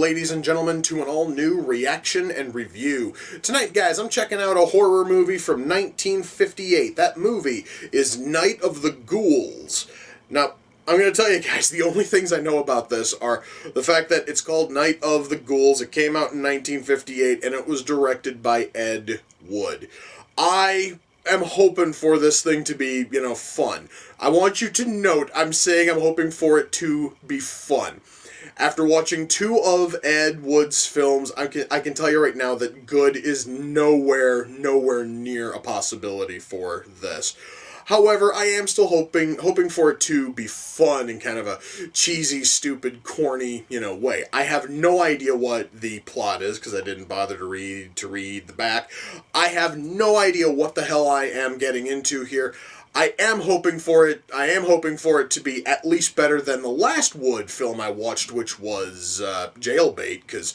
ladies and gentlemen, to an all-new reaction and review. Tonight, guys, I'm checking out a horror movie from 1958. That movie is Night of the Ghouls. Now, I'm going to tell you guys, the only things I know about this are the fact that it's called Night of the Ghouls. It came out in 1958, and it was directed by Ed Wood. I am hoping for this thing to be, fun. I want you to note, I'm saying I'm hoping for it to be fun. After watching two of Ed Wood's films, I can tell you right now that good is nowhere near a possibility for this. However, I am still hoping for it to be fun in kind of a cheesy, stupid, corny, way. I have no idea what the plot is because I didn't bother to read the back. I have no idea what the hell I am getting into here. I am hoping for it to be at least better than the last Wood film I watched, which was Jailbait, because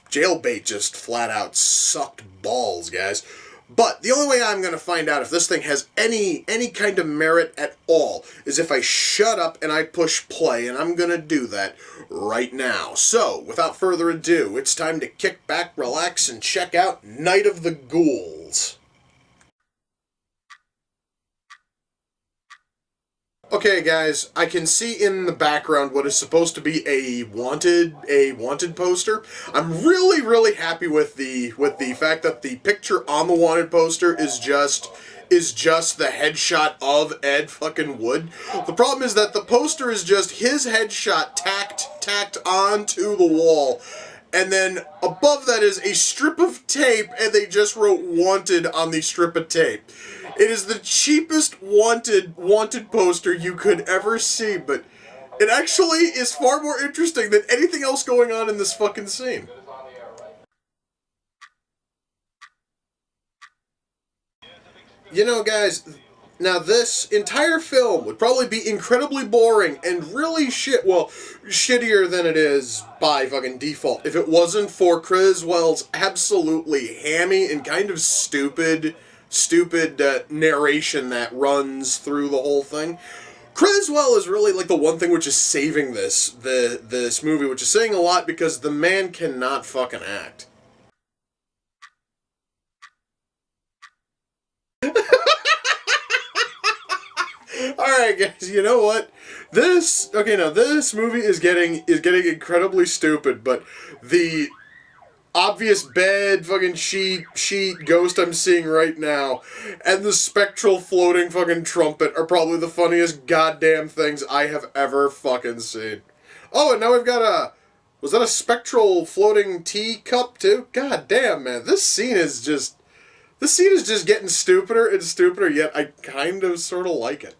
Jailbait just flat out sucked balls, guys. But the only way I'm going to find out if this thing has any kind of merit at all is if I shut up and I push play, and I'm going to do that right now. So, without further ado, it's time to kick back, relax, and check out Night of the Ghouls. Okay, guys, I can see in the background what is supposed to be a wanted poster. I'm really happy with the fact that the picture on the wanted poster is just the headshot of Ed fucking Wood. The problem is that the poster is just his headshot tacked onto the wall. And then above that is a strip of tape, and they just wrote "wanted" on the strip of tape. It is the cheapest wanted poster you could ever see, but it actually is far more interesting than anything else going on in this fucking scene. Guys, now this entire film would probably be incredibly boring and really shittier than it is by fucking default if it wasn't for Criswell's absolutely hammy and kind of stupid narration that runs through the whole thing. Criswell is really like the one thing which is saving this movie, which is saying a lot because the man cannot fucking act. Alright, guys, you know what? This movie is getting incredibly stupid, but the obvious bed fucking sheet ghost I'm seeing right now and the spectral floating fucking trumpet are probably the funniest goddamn things I have ever fucking seen. Oh, and now we've got was that a spectral floating tea cup too? God damn, man. This scene is just getting stupider and stupider, yet I kind of sort of like it.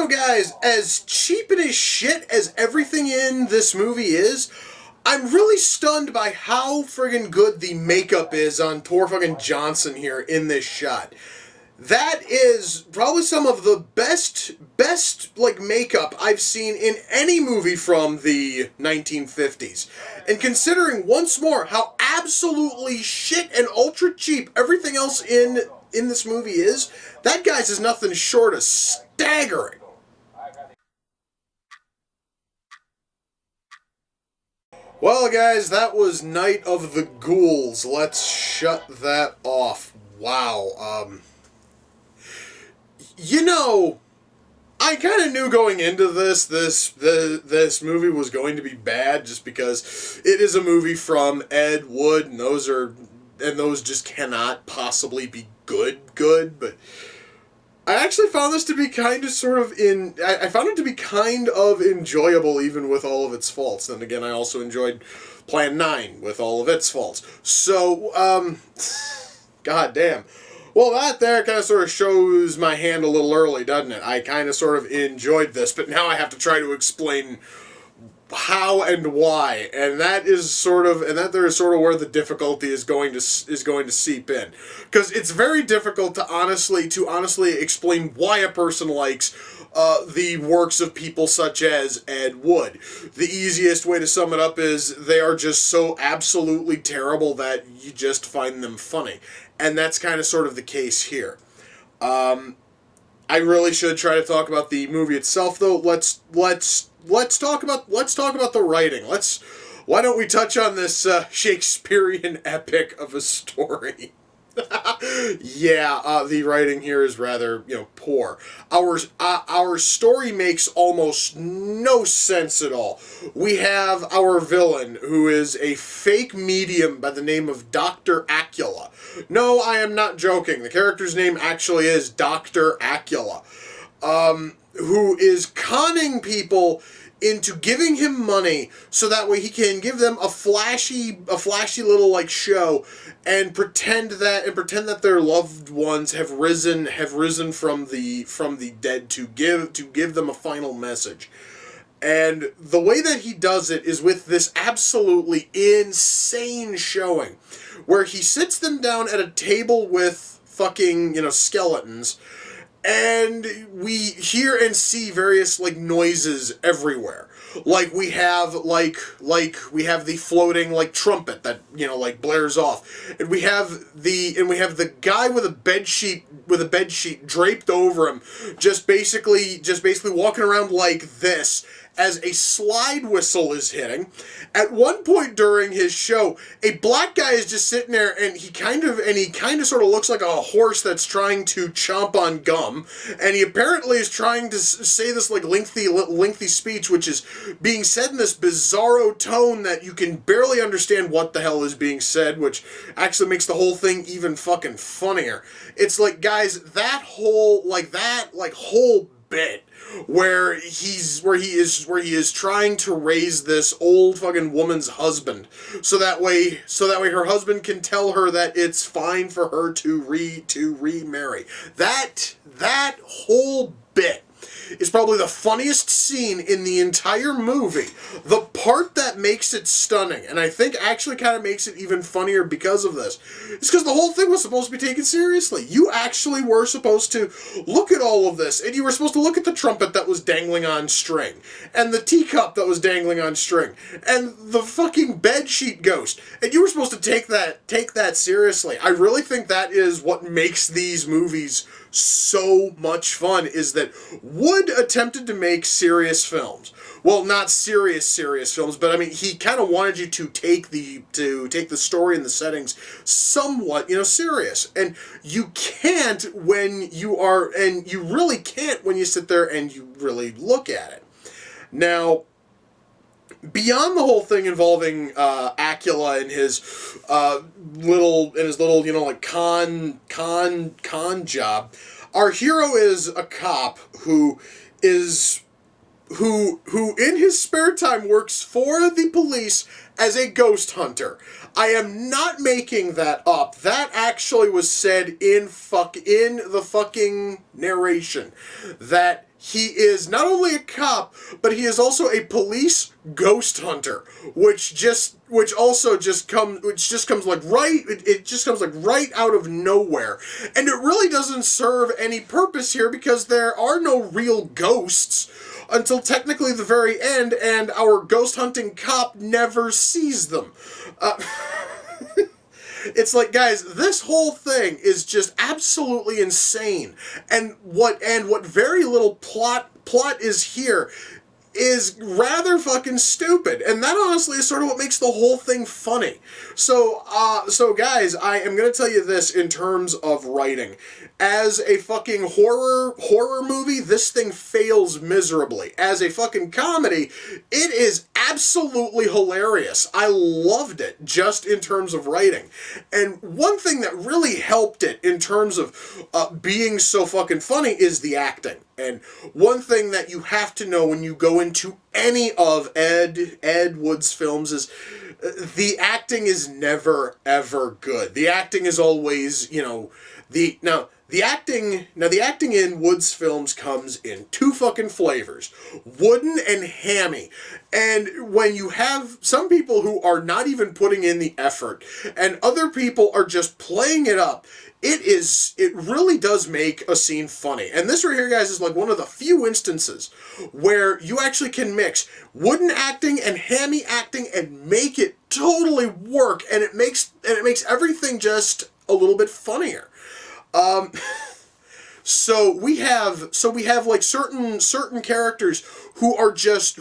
Guys, as cheap and as shit as everything in this movie is, I'm really stunned by how friggin' good the makeup is on poor fucking Johnson here in this shot. That is probably some of the best makeup I've seen in any movie from the 1950s. And considering once more how absolutely shit and ultra cheap everything else in this movie is, that, guys, is nothing short of staggering. Well, guys, that was Night of the Ghouls. Let's shut that off. Wow. I kind of knew going into this movie was going to be bad just because it is a movie from Ed Wood, and those just cannot possibly be good, but I actually found this to be I found it to be kind of enjoyable even with all of its faults. Then again, I also enjoyed Plan 9 with all of its faults. So, god damn. Well, that there kind of sort of shows my hand a little early, doesn't it? I kind of sort of enjoyed this, but now I have to try to explain how and why, and that there is sort of where the difficulty is going to seep in, because it's very difficult to honestly explain why a person likes the works of people such as Ed Wood. The easiest way to sum it up is they are just so absolutely terrible that you just find them funny, and that's kind of sort of the case here. I really should try to talk about the movie itself, though. Let's talk about the writing. Why don't we touch on this Shakespearean epic of a story? Yeah, the writing here is rather, poor. Our story makes almost no sense at all. We have our villain, who is a fake medium by the name of Dr. Acula. No, I am not joking. The character's name actually is Dr. Acula, who is conning people into giving him money so that way he can give them a flashy little like show and pretend that their loved ones have risen from the dead to give them a final message. And the way that he does it is with this absolutely insane showing where he sits them down at a table with fucking, skeletons, and we hear and see various like noises everywhere. Like we have the floating like trumpet that like blares off, and we have the guy with a bed sheet draped over him, just basically walking around like this as a slide whistle is hitting. At one point during his show, a black guy is just sitting there, and he kind of sort of looks like a horse that's trying to chomp on gum, and he apparently is trying to say this like lengthy speech, which is being said in this bizarro tone that you can barely understand what the hell is being said, which actually makes the whole thing even fucking funnier. It's like, guys, that whole bit where he is trying to raise this old fucking woman's husband so that way her husband can tell her that it's fine for her to remarry. That whole bit is probably the funniest scene in the entire movie. The part that makes it stunning, and I think actually kind of makes it even funnier because of this, is because the whole thing was supposed to be taken seriously. You actually were supposed to look at all of this, and you were supposed to look at the trumpet that was dangling on string, and the teacup that was dangling on string, and the fucking bedsheet ghost, and you were supposed to take that seriously. I really think that is what makes these movies so much fun, is that Wood attempted to make serious films. Well, not serious films, but I mean, he kind of wanted you to take the story and the settings somewhat, serious. And you can't when you are, and you really can't when you sit there and you really look at it. Now, beyond the whole thing involving Acula and his little like con job, our hero is a cop who in his spare time works for the police as a ghost hunter. I am not making that up. That actually was said in the fucking narration, that he is not only a cop, but he is also a police ghost hunter, which just comes like right out of nowhere. And it really doesn't serve any purpose here because there are no real ghosts until technically the very end, and our ghost hunting cop never sees them. It's like, guys, this whole thing is just absolutely insane. And what very little plot is here is rather fucking stupid. And that honestly is sort of what makes the whole thing funny. So guys, I am going to tell you this in terms of writing. As a fucking horror movie, this thing fails miserably. As a fucking comedy, it is absolutely hilarious. I loved it just in terms of writing. And one thing that really helped it in terms of being so fucking funny is the acting. And one thing that you have to know when you go into any of Ed Wood's films is the acting is never ever good. The acting is always, the acting in Wood's films comes in two fucking flavors, wooden and hammy. And when you have some people who are not even putting in the effort, and other people are just playing it up, it really does make a scene funny. And this right here, guys, is like one of the few instances where you actually can mix wooden acting and hammy acting and make it totally work, and it makes everything just a little bit funnier. So we have like certain characters who are just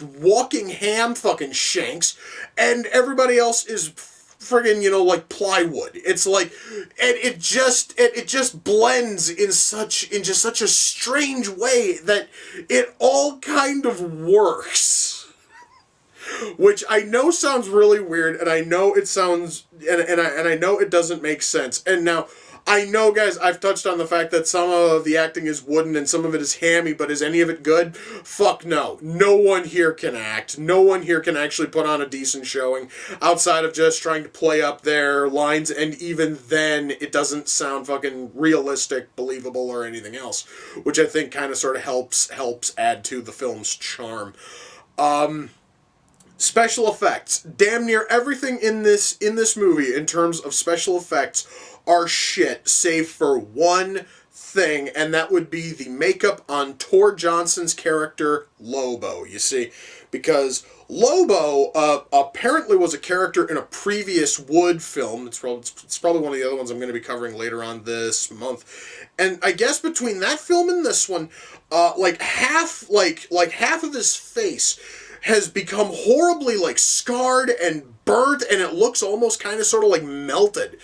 walking ham fucking shanks, and everybody else is friggin', like plywood. It's like, and it just blends in just such a strange way that it all kind of works. Which I know sounds really weird, and I know it sounds, and I know it doesn't make sense. And now, I know, guys, I've touched on the fact that some of the acting is wooden and some of it is hammy, but is any of it good? Fuck no. No one here can act. No one here can actually put on a decent showing outside of just trying to play up their lines, and even then, it doesn't sound fucking realistic, believable, or anything else, which I think kind of sort of helps add to the film's charm. Special effects. Damn near everything in this movie in terms of special effects are shit, save for one thing, and that would be the makeup on Tor Johnson's character, Lobo, you see. Because Lobo apparently was a character in a previous Wood film. It's probably one of the other ones I'm going to be covering later on this month. And I guess between that film and this one, like half of his face has become horribly like scarred and burnt, and it looks almost kind of sort of like melted,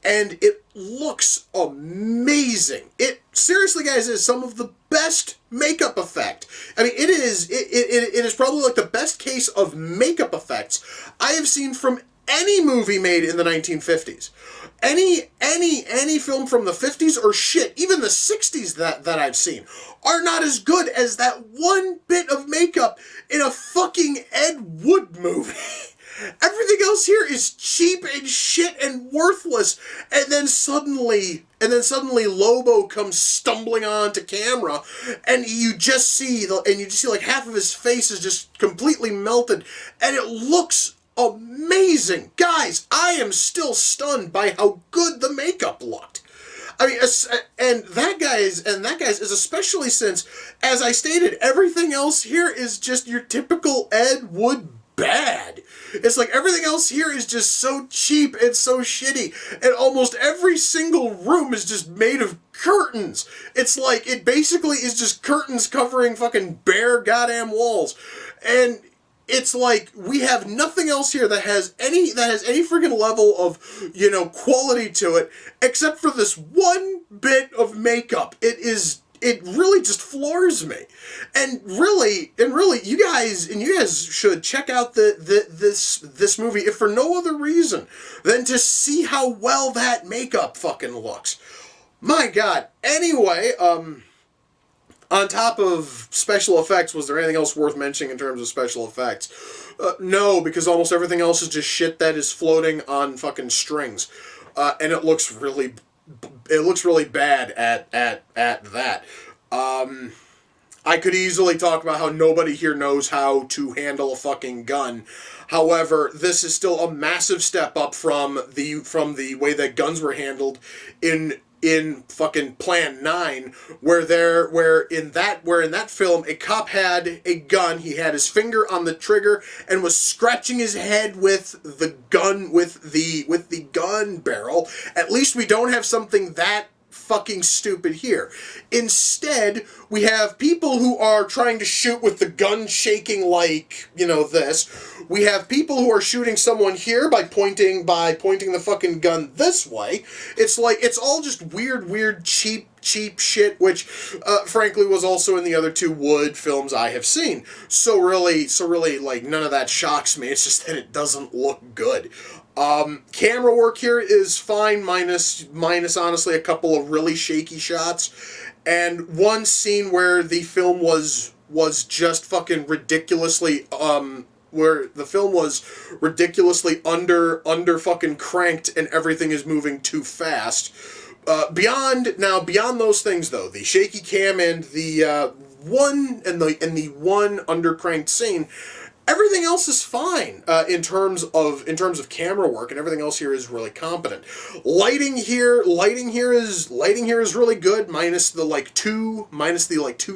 and it looks amazing. It seriously, guys, is some of the best makeup effect. I mean, it is probably like the best case of makeup effects I have seen from any movie made in the 1950s. Any film from the 50s, or shit, even the 60s that I've seen, are not as good as that one bit of makeup in a fucking Ed Wood movie. Everything else here is cheap and shit and worthless, and then suddenly Lobo comes stumbling onto camera, and you just see like half of his face is just completely melted, and it looks amazing. Guys, I am still stunned by how good the makeup looked. I mean, and that guy's is especially since, as I stated, everything else here is just your typical Ed Wood bad. It's like everything else here is just so cheap and so shitty, and almost every single room is just made of curtains. It's like it basically is just curtains covering fucking bare goddamn walls, and it's like we have nothing else here that has any freaking level of, quality to it, except for this one bit of makeup. It really just floors me. And really, you guys should check out this movie, if for no other reason than to see how well that makeup fucking looks. My God. Anyway, on top of special effects, was there anything else worth mentioning in terms of special effects? No, because almost everything else is just shit that is floating on fucking strings, and it looks really bad at that. I could easily talk about how nobody here knows how to handle a fucking gun. However, this is still a massive step up from the way that guns were handled in fucking Plan 9, where in that film a cop had a gun, he had his finger on the trigger and was scratching his head with the gun barrel. At least we don't have something that fucking stupid here. Instead, we have people who are trying to shoot with the gun shaking like, this. We have people who are shooting someone here by pointing the fucking gun this way. It's like, it's all just weird, cheap shit, which, frankly, was also in the other two Wood films I have seen. So really, like, none of that shocks me. It's just that it doesn't look good. Camera work here is fine, minus honestly a couple of really shaky shots, and one scene where the film was just fucking ridiculously where the film was ridiculously under fucking cranked, and everything is moving too fast. Beyond those things though, the shaky cam and the one undercranked scene, everything else is fine in terms of camera work, and everything else here is really competent. Lighting here is really good, minus the two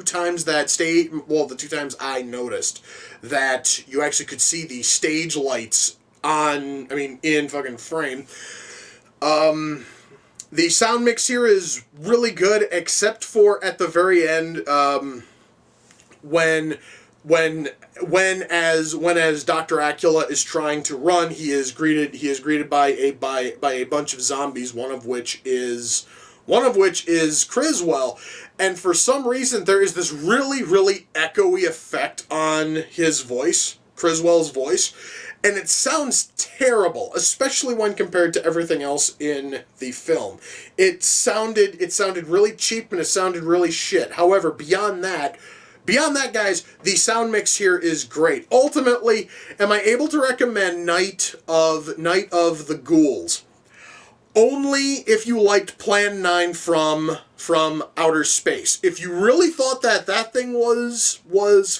times the two times I noticed that you actually could see the stage lights in fucking frame. The sound mix here is really good, except for at the very end, when as Dr. Acula is trying to run, he is greeted by a bunch of zombies, one of which is Criswell, and for some reason there is this really, really echoey effect on his voice, Criswell's voice, and it sounds terrible, especially when compared to everything else in the film. It sounded really cheap and it sounded really shit. However, beyond that, guys, the sound mix here is great. Ultimately, am I able to recommend Night of the Ghouls? Only if you liked Plan 9 from outer space. If you really thought that thing was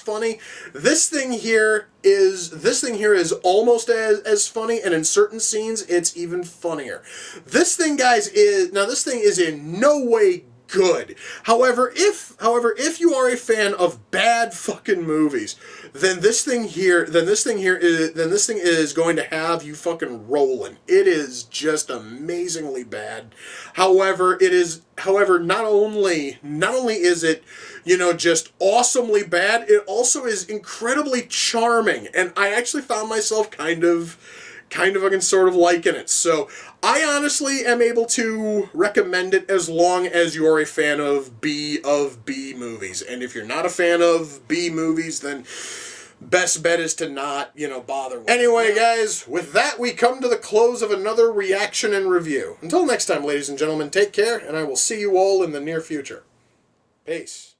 funny, this thing here is almost as funny, and in certain scenes it's even funnier. This thing, guys, this thing is in no way good. However, if you are a fan of bad fucking movies, then this thing is going to have you fucking rolling. It is just amazingly bad. However, not only is it, just awesomely bad, it also is incredibly charming, and I actually found myself kind of fucking sort of liking it. So I honestly am able to recommend it as long as you're a fan of B movies. And if you're not a fan of B movies, then best bet is to not, bother with it. Anyway, guys, with that, we come to the close of another reaction and review. Until next time, ladies and gentlemen, take care, and I will see you all in the near future. Peace.